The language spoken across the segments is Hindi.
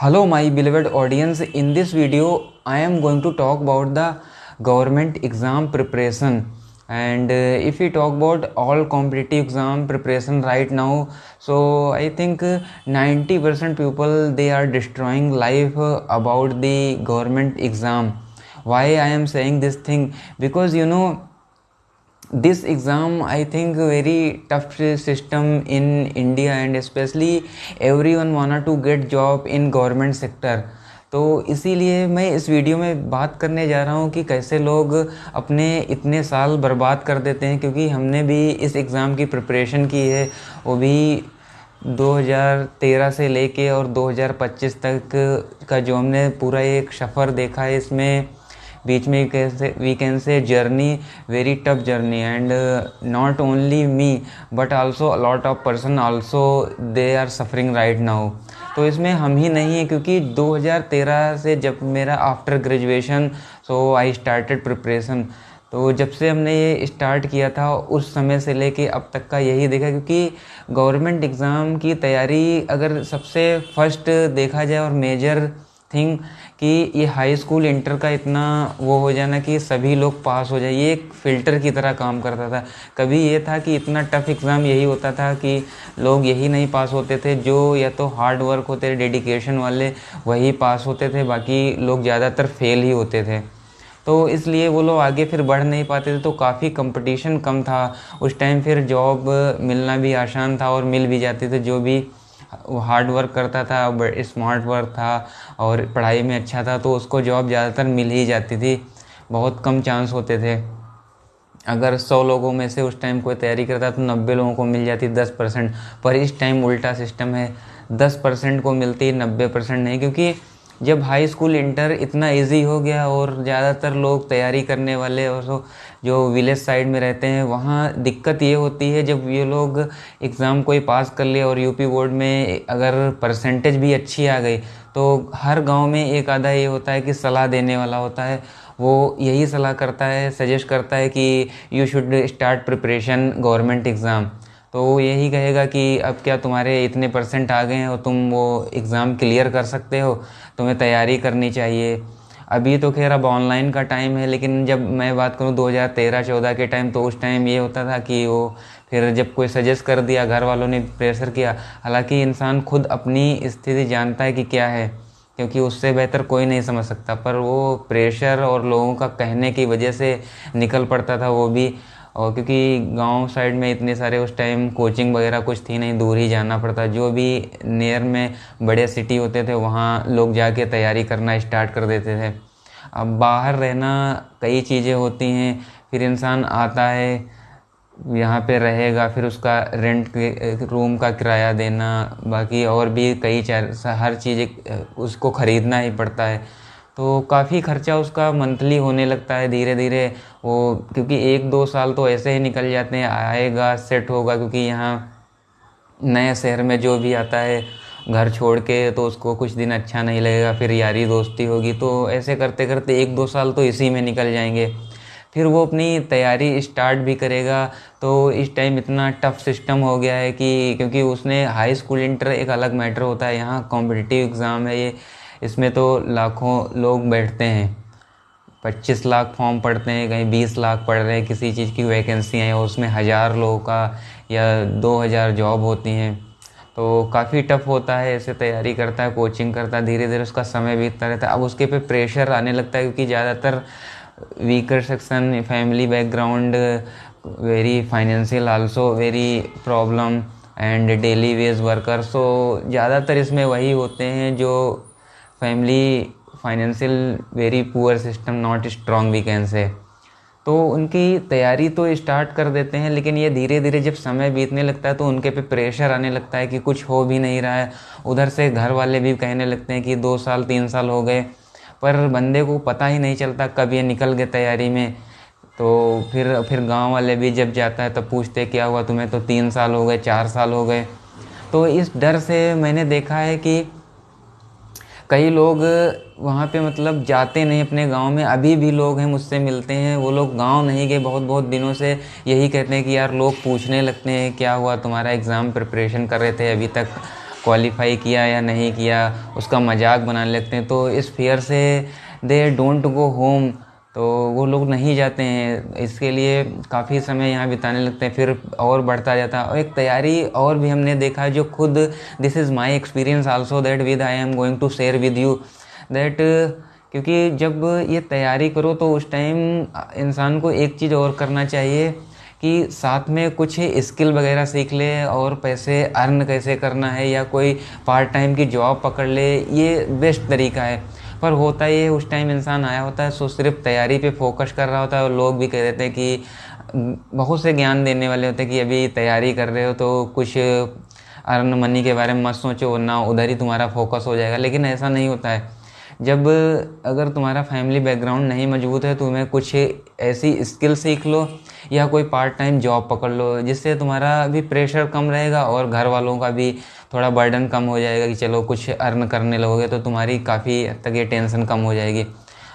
Hello, my beloved audience. In this video, I am going to talk about the government exam preparation. And if we talk about all competitive exam preparation right now, so I think 90% people they are destroying life about the government exam. Why I am saying this thing? Because this exam I think very tough system in India, and especially everyone wanted to get job in government sector. तो इसीलिए मैं इस वीडियो में बात करने जा रहा हूँ कि कैसे लोग अपने इतने साल बर्बाद कर देते हैं, क्योंकि हमने भी इस एग्ज़ाम की प्रिपरेशन की है, वो भी 2013 से लेके और 2025 तक का जो हमने पूरा एक सफ़र देखा है। इसमें बीच में we can say journey very tough journey, and not only me but also a lot of person also they are suffering right now. तो इसमें हम ही नहीं है, क्योंकि 2013 से जब मेरा after graduation so I started preparation, तो जब से हमने ये स्टार्ट किया था उस समय से लेके अब तक का यही देखा। क्योंकि गवर्नमेंट एग्ज़ाम की तैयारी अगर सबसे फर्स्ट देखा जाए और मेजर थिंग कि ये हाई स्कूल इंटर का इतना वो हो जाना कि सभी लोग पास हो जाए, ये एक फ़िल्टर की तरह काम करता था। कभी ये था कि इतना टफ एग्ज़ाम यही होता था कि लोग यही नहीं पास होते थे, जो या तो हार्ड वर्क होते थे डेडिकेशन वाले वही पास होते थे, बाकी लोग ज़्यादातर फेल ही होते थे। तो इसलिए वो लोग आगे फिर बढ़ नहीं पाते थे, तो काफ़ी कंपटीशन कम था उस टाइम। फिर जॉब मिलना भी आसान था और मिल भी जाती थी, जो भी वो हार्ड वर्क करता था, स्मार्ट वर्क था और पढ़ाई में अच्छा था तो उसको जॉब ज़्यादातर मिल ही जाती थी। बहुत कम चांस होते थे। अगर 100 लोगों में से उस टाइम कोई तैयारी करता तो 90 लोगों को मिल जाती 10%। पर इस टाइम उल्टा सिस्टम है, 10% को मिलती 90% नहीं, क्योंकि जब हाई स्कूल इंटर इतना इजी हो गया और ज़्यादातर लोग तैयारी करने वाले और जो विलेज साइड में रहते हैं वहाँ दिक्कत ये होती है, जब ये लोग एग्ज़ाम कोई पास कर लिया और यूपी बोर्ड में अगर परसेंटेज भी अच्छी आ गई तो हर गांव में एक आधा ये होता है कि सलाह देने वाला होता है। वो यही सलाह करता है, सजेस्ट करता है कि you should start preparation government exam. तो वो यही कहेगा कि अब क्या तुम्हारे इतने परसेंट आ गए हैं और तुम वो एग्ज़ाम क्लियर कर सकते हो, तुम्हें तैयारी करनी चाहिए। अभी तो खैर अब ऑनलाइन का टाइम है, लेकिन जब मैं बात करूँ 2013-14 के टाइम, तो उस टाइम ये होता था कि वो फिर जब कोई सजेस्ट कर दिया, घर वालों ने प्रेशर किया। हालांकि इंसान खुद अपनी स्थिति जानता है कि क्या है, क्योंकि उससे बेहतर कोई नहीं समझ सकता, पर वो प्रेशर और लोगों का कहने की वजह से निकल पड़ता था वो भी। और क्योंकि गांव साइड में इतने सारे उस टाइम कोचिंग वगैरह कुछ थी नहीं, दूर ही जाना पड़ता। जो भी नियर में बड़े सिटी होते थे वहाँ लोग जाके तैयारी करना स्टार्ट कर देते थे। अब बाहर रहना कई चीज़ें होती हैं, फिर इंसान आता है यहाँ पे रहेगा, फिर उसका रेंट के रूम का किराया देना, बाकी और भी कई हर चीज़ उसको ख़रीदना ही पड़ता है। तो काफ़ी खर्चा उसका मंथली होने लगता है धीरे धीरे वो, क्योंकि 1-2 साल तो ऐसे ही निकल जाते हैं, आएगा सेट होगा। क्योंकि यहाँ नए शहर में जो भी आता है घर छोड़ के तो उसको कुछ दिन अच्छा नहीं लगेगा, फिर यारी दोस्ती होगी, तो ऐसे करते करते 1-2 साल तो इसी में निकल जाएंगे। फिर वो अपनी तैयारी स्टार्ट भी करेगा। तो इस टाइम इतना टफ सिस्टम हो गया है कि क्योंकि उसने हाई स्कूल इंटर एक अलग मैटर होता है, यहाँ कॉम्पिटिटिव एग्ज़ाम है ये, इसमें तो लाखों लोग बैठते हैं, 25 लाख फॉर्म पढ़ते हैं, कहीं 20 लाख पढ़ रहे हैं, किसी चीज़ की वैकेंसी है उसमें 1000 लोगों का या 2000 जॉब होती हैं। तो काफ़ी टफ होता है, ऐसे तैयारी करता है, कोचिंग करता है, धीरे धीरे उसका समय बीतता रहता है। अब उसके पे प्रेशर आने लगता है, क्योंकि ज़्यादातर weaker section, family background, very financial also very problem, and daily wage worker. So ज़्यादातर इसमें वही होते हैं जो family financial very poor system, not strong we can say. तो उनकी तैयारी तो स्टार्ट कर देते हैं, लेकिन ये धीरे धीरे जब समय बीतने लगता है तो उनके पे प्रेशर आने लगता है कि कुछ हो भी नहीं रहा है। उधर से घर वाले भी कहने लगते हैं कि 2 साल 3 साल हो गए, पर बंदे को पता ही नहीं चलता कब ये निकल गए तैयारी में। तो फिर गांव वाले भी जब जाता है तब पूछते क्या हुआ तुम्हें, तो 3 साल हो गए, 4 साल हो गए। तो इस डर से मैंने देखा है कि कई लोग वहाँ पे मतलब जाते नहीं अपने गांव में। अभी भी लोग हैं मुझसे मिलते हैं, वो लोग गांव नहीं गए बहुत बहुत दिनों से, यही कहते हैं कि यार लोग पूछने लगते हैं क्या हुआ तुम्हारा, एग्ज़ाम प्रिपरेशन कर रहे थे अभी तक क्वालिफाई किया या नहीं किया, उसका मजाक बनाने लगते हैं। तो इस फियर से दे डोंट गो होम, तो वो लोग नहीं जाते हैं। इसके लिए काफ़ी समय यहाँ बिताने लगते हैं, फिर और बढ़ता जाता है। और एक तैयारी और भी हमने देखा है जो खुद, this is my experience also that with I am going to share with you that, क्योंकि जब ये तैयारी करो तो उस टाइम इंसान को एक चीज़ और करना चाहिए कि साथ में कुछ स्किल वगैरह सीख ले और पैसे अर्न कैसे करना है, या कोई पार्ट टाइम की जॉब पकड़ ले, ये बेस्ट तरीका है। पर होता ये उस टाइम इंसान आया होता है सो सिर्फ तैयारी पे फोकस कर रहा होता है, और लोग भी कह देते हैं कि बहुत से ज्ञान देने वाले होते हैं कि अभी तैयारी कर रहे हो तो कुछ अर्न मनी के बारे में मत सोचो, वरना उधर ही तुम्हारा फोकस हो जाएगा। लेकिन ऐसा नहीं होता है। जब अगर तुम्हारा फैमिली बैकग्राउंड नहीं मजबूत है, तुम्हें कुछ ऐसी स्किल सीख लो या कोई पार्ट टाइम जॉब पकड़ लो, जिससे तुम्हारा भी प्रेशर कम रहेगा और घर वालों का भी थोड़ा बर्डन कम हो जाएगा कि चलो कुछ अर्न करने लगोगे तो तुम्हारी काफ़ी हद तक ये टेंशन कम हो जाएगी।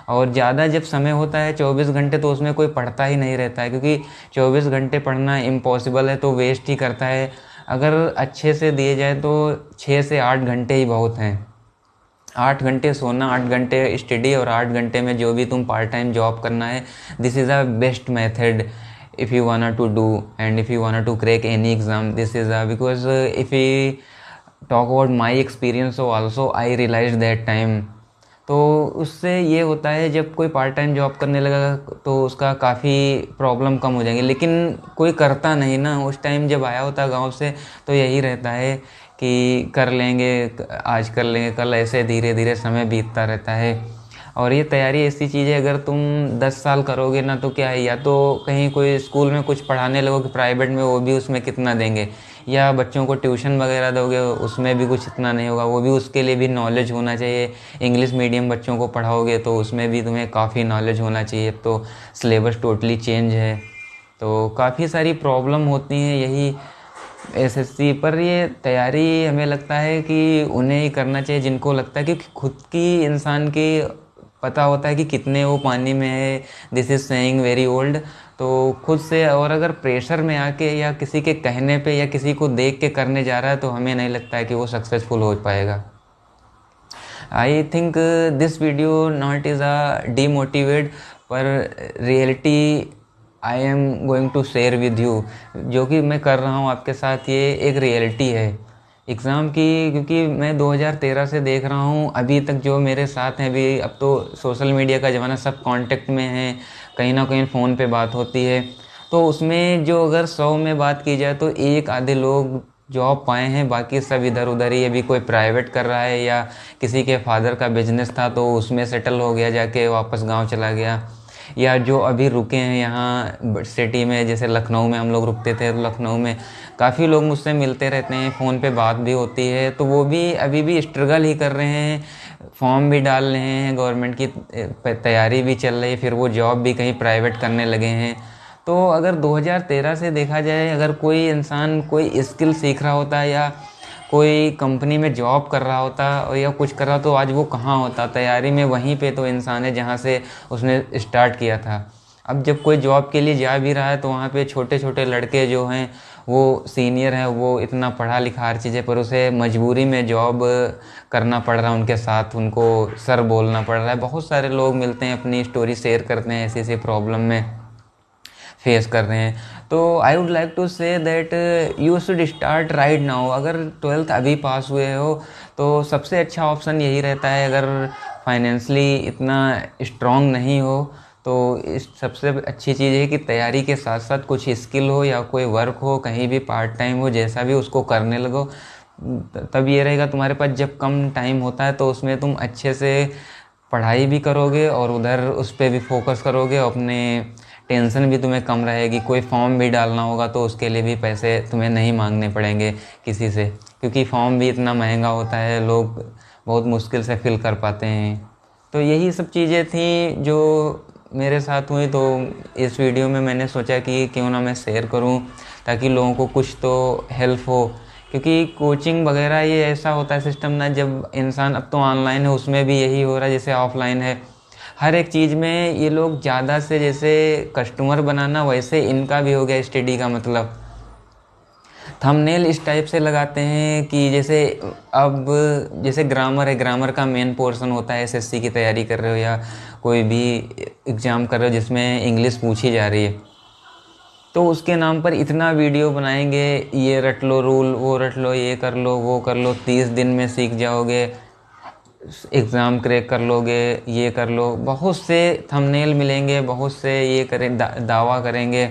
और ज़्यादा जब समय होता है 24 घंटे, तो उसमें कोई पढ़ता ही नहीं रहता है, क्योंकि 24 घंटे पढ़ना इम्पॉसिबल है, तो वेस्ट ही करता है। अगर अच्छे से दिए जाए तो 6 से 8 घंटे ही बहुत हैं। 8 घंटे सोना, 8 घंटे स्टडी, और 8 घंटे में जो भी तुम पार्ट टाइम जॉब करना है, this is a best method if you wanna to do and if you wanna to crack any exam. This is because if we talk about my experience, so also I realized that time, तो उससे ये होता है जब कोई पार्ट टाइम जॉब करने लगा तो उसका काफ़ी प्रॉब्लम कम हो जाएंगे। लेकिन कोई करता नहीं ना, उस टाइम जब आया होता है गांव से तो यही रहता है कि कर लेंगे, आज कर लेंगे, कल, ऐसे धीरे धीरे समय बीतता रहता है। और ये तैयारी ऐसी चीज़ है, अगर तुम 10 साल करोगे ना तो क्या है, या तो कहीं कोई स्कूल में कुछ पढ़ाने लगोगे प्राइवेट में, वो भी उसमें कितना देंगे, या बच्चों को ट्यूशन वगैरह दोगे उसमें भी कुछ इतना नहीं होगा, वो भी उसके लिए भी नॉलेज होना चाहिए। इंग्लिश मीडियम बच्चों को पढ़ाओगे तो उसमें भी तुम्हें काफ़ी नॉलेज होना चाहिए। तो सिलेबस टोटली चेंज है, तो काफ़ी सारी प्रॉब्लम होती हैं यही एसएससी पर। ये तैयारी हमें लगता है कि उन्हें ही करना चाहिए जिनको लगता है कि खुद की इंसान की पता होता है कि कितने वो पानी में है। This is saying very old. तो खुद से, और अगर प्रेशर में आके या किसी के कहने पे या किसी को देख के करने जा रहा है तो हमें नहीं लगता है कि वो सक्सेसफुल हो पाएगा। I think this video not is a demotivate, पर reality I am going to share with you. जो कि मैं कर रहा हूँ आपके साथ, ये एक रियलिटी है एग्ज़ाम की। क्योंकि मैं 2013 से देख रहा हूँ अभी तक जो मेरे साथ हैं, अभी अब तो सोशल मीडिया का ज़माना, सब कांटेक्ट में हैं, कहीं ना कहीं फ़ोन पे बात होती है। तो उसमें जो अगर 100 में बात की जाए तो एक आधे लोग जॉब पाए हैं, बाकी सब इधर उधर ही। अभी कोई प्राइवेट कर रहा है, या किसी के फादर का बिजनेस था तो उसमें सेटल हो गया, जाके वापस गाँव चला गया, या जो अभी रुके हैं यहाँ सिटी में, जैसे लखनऊ में हम लोग रुकते थे, तो लखनऊ में काफ़ी लोग मुझसे मिलते रहते हैं, फ़ोन पे बात भी होती है। तो वो भी अभी भी स्ट्रगल ही कर रहे हैं, फॉर्म भी डाल रहे हैं, गवर्नमेंट की तैयारी भी चल रही है, फिर वो जॉब भी कहीं प्राइवेट करने लगे हैं। तो अगर 2013 से देखा जाए, अगर कोई इंसान कोई स्किल सीख रहा होता है या कोई कंपनी में जॉब कर रहा होता या कुछ कर रहा, तो आज वो कहाँ होता? तैयारी में वहीं पे तो इंसान है जहाँ से उसने स्टार्ट किया था। अब जब कोई जॉब के लिए जा भी रहा है तो वहाँ पे छोटे छोटे लड़के जो हैं, वो सीनियर हैं, वो इतना पढ़ा लिखा हर चीज़ें, पर उसे मजबूरी में जॉब करना पड़ रहा है उनके साथ, उनको सर बोलना पड़ रहा है। बहुत सारे लोग मिलते हैं, अपनी स्टोरी शेयर करते हैं, ऐसी ऐसी प्रॉब्लम में फेस कर रहे हैं। तो I would like to say that you should start right now. अगर 12th अभी पास हुए हो तो सबसे अच्छा ऑप्शन यही रहता है। अगर फाइनेंशली इतना स्ट्रॉन्ग नहीं हो तो इस सबसे अच्छी चीज़ है कि तैयारी के साथ साथ कुछ स्किल हो या कोई वर्क हो, कहीं भी पार्ट टाइम हो, जैसा भी, उसको करने लगो। तब ये रहेगा तुम्हारे पास जब कम टाइम होता है तो उसमें तुम अच्छे से पढ़ाई भी करोगे और उधर उस पर भी फोकस करोगे, अपने टेंशन भी तुम्हें कम रहेगी। कोई फॉर्म भी डालना होगा तो उसके लिए भी पैसे तुम्हें नहीं मांगने पड़ेंगे किसी से, क्योंकि फॉर्म भी इतना महंगा होता है, लोग बहुत मुश्किल से फिल कर पाते हैं। तो यही सब चीज़ें थी जो मेरे साथ हुई, तो इस वीडियो में मैंने सोचा कि क्यों ना मैं शेयर करूं, ताकि लोगों को कुछ तो हेल्प हो। क्योंकि कोचिंग वगैरह ये ऐसा होता है सिस्टम ना, जब इंसान, अब तो ऑनलाइन है, उसमें भी यही हो रहा है जैसे ऑफलाइन है। हर एक चीज़ में ये लोग ज़्यादा से, जैसे कस्टमर बनाना, वैसे इनका भी हो गया स्टडी का मतलब। थंबनेल इस टाइप से लगाते हैं कि जैसे ग्रामर है, ग्रामर का मेन पोर्शन होता है, एसएससी की तैयारी कर रहे हो या कोई भी एग्ज़ाम कर रहे हो जिसमें इंग्लिश पूछी जा रही है, तो उसके नाम पर इतना वीडियो बनाएंगे, ये रट लो रूल, वो रट लो, ये कर लो, वो कर लो, 30 दिन में सीख जाओगे, एग्ज़ाम क्रैक कर लोगे, ये कर लो, बहुत से थंबनेल मिलेंगे, बहुत से ये करें दावा करेंगे।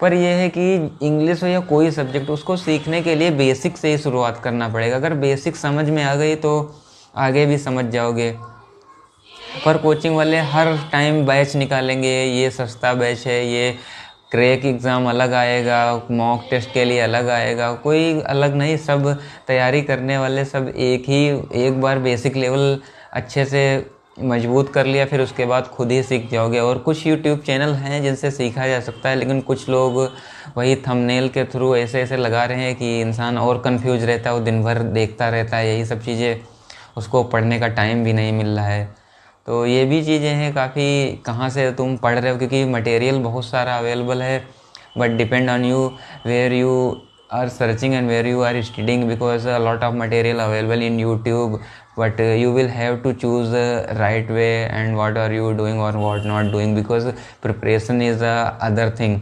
पर यह है कि इंग्लिश हो या कोई सब्जेक्ट, उसको सीखने के लिए बेसिक से ही शुरुआत करना पड़ेगा। अगर बेसिक समझ में आ गई तो आगे भी समझ जाओगे। पर कोचिंग वाले हर टाइम बैच निकालेंगे, ये सस्ता बैच है, ये क्रैक एग्ज़ाम अलग आएगा, मॉक टेस्ट के लिए अलग आएगा, कोई अलग नहीं, सब तैयारी करने वाले सब एक बार बेसिक लेवल अच्छे से मजबूत कर लिया, फिर उसके बाद खुद ही सीख जाओगे। और कुछ यूट्यूब चैनल हैं जिनसे सीखा जा सकता है, लेकिन कुछ लोग वही थंबनेल के थ्रू ऐसे ऐसे लगा रहे हैं कि इंसान और कंफ्यूज रहता है, वो दिन भर देखता रहता है यही सब चीज़ें, उसको पढ़ने का टाइम भी नहीं मिल रहा है। तो ये भी चीज़ें हैं काफ़ी, कहाँ से तुम पढ़ रहे हो, क्योंकि मटेरियल बहुत सारा अवेलेबल है, but depend on you where you are searching and where you are studying, because a lot of material available in YouTube, but you will have to choose the right way and what are you doing or what not doing, because preparation is a other thing।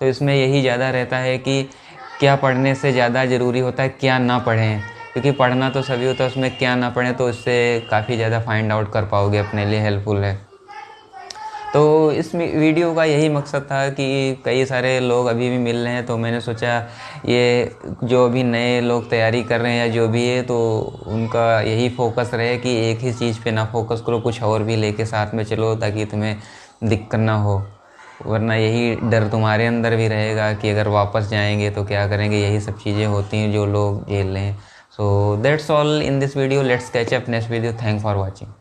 तो इसमें यही ज़्यादा रहता है कि क्या पढ़ने से ज़्यादा ज़रूरी होता है क्या ना पढ़ें, क्योंकि पढ़ना तो सभी होता है, उसमें क्या ना पढ़ें तो इससे काफ़ी ज़्यादा फाइंड आउट कर पाओगे, अपने लिए हेल्पफुल है। तो इस वीडियो का यही मकसद था कि कई सारे लोग अभी भी मिल रहे हैं, तो मैंने सोचा ये जो अभी नए लोग तैयारी कर रहे हैं या जो भी है, तो उनका यही फोकस रहे कि एक ही चीज़ पे ना फोकस करो, कुछ और भी लेके साथ में चलो, ताकि तुम्हें दिक्कत ना हो। वरना यही डर तुम्हारे अंदर भी रहेगा कि अगर वापस जाएंगे तो क्या करेंगे, यही सब चीज़ें होती हैं जो लोग झेल रहे हैं। So that's all in this video, let's catch up next video, thank for watching.